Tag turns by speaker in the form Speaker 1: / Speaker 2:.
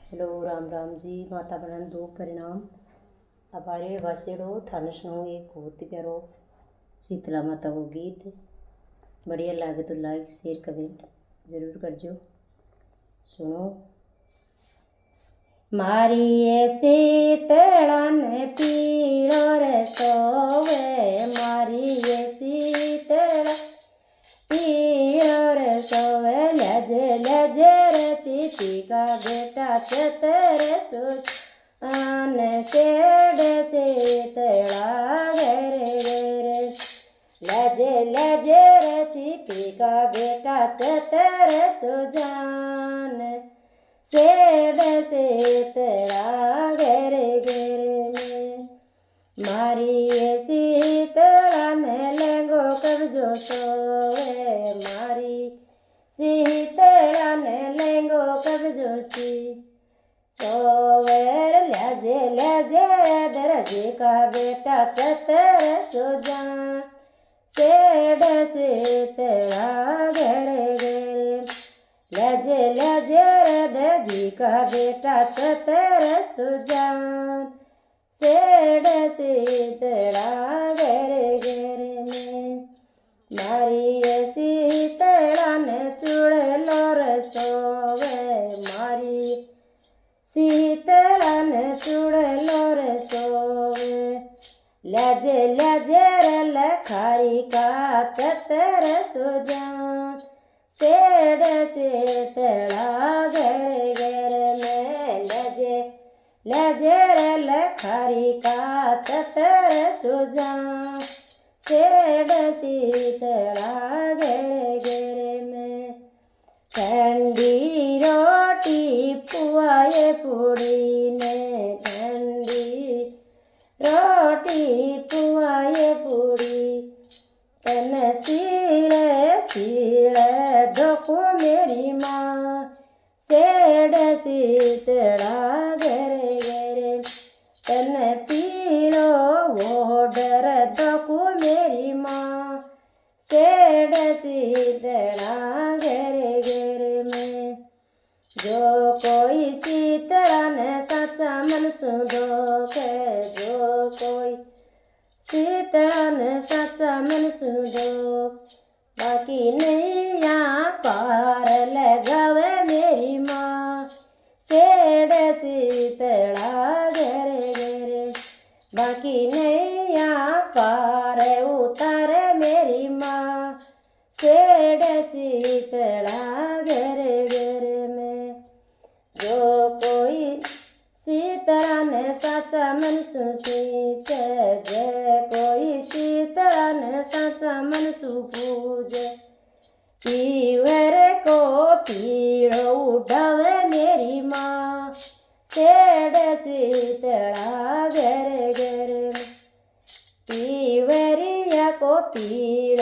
Speaker 1: Hello Ram Ram ji. माता बनन दो परिणाम अबारे वासेड़ो थाने सुनो एक बहुत ही प्यारो शीतला माता को गीत। बढ़िया लागे तो लाइक शेयर कमेंट जरूर करजो। सुनो। मारी ये शीतला ने पीड़ो रे सोवे, मारी ये शीतला पीड़ो रे सोवे, लजे लजे रे चीती का बेटा चतरे सुच आन सेड शीतला घेरे घेरे, लजे लजे रे चीती का बेटा चतरे सुजान सेड शीतला घेरे घेरे में। मारी ये शीतला में लेंगो कब्जो सोवे, मारी शीतला ने लेंगो कब्जो सी सोवेर, लजे लजे दरजी का बेटा चतर सुजान सेड शीतला घेरे घेरे, लजे लजे दरजी का बेटा चतर सुजान सेड शीतला घेरे घेरे में। मारी शीतला ने चुड़लो रे सोवे, मारी शीतला ने चुड़लो रे सोवे, लजे लजे लखारी का चतर सुजान सेड शीतला घेरे घेरे में, लजे लजे लखारी का चतर सुजान सेड शीतला घेरे घेरे में। ठंडी रोटी पुआए पूड़ी ने, ठंडी रोटी पुआए पूड़ी, तन सीले सीले धोको मेरी माँ सेड शीतला घेरे घेरे, तन पीड़ो वो डर धोको मेरी माँ सेड शीतला घेरे घेरे में। जो कोई शीतला ने सच्चा मन सुधो के, जो कोई शीतला ने सच्चा मन सुधो, बाकी नैया पार लगावे मेरी माँ सेड शीतला घेरे घेरे, बाकी नैया पार उतारे मेरी माँ सेड शीतला घेरे घेरे में। जो कोई शीतला ने साचा मन सुसीचे, जे कोई शीतला ने साचा मन सुपूजे, पीवर को पीड़ो उठावे मेरी माँ सेड शीतला घेरे घेरे, पीवरिया को पीड़ो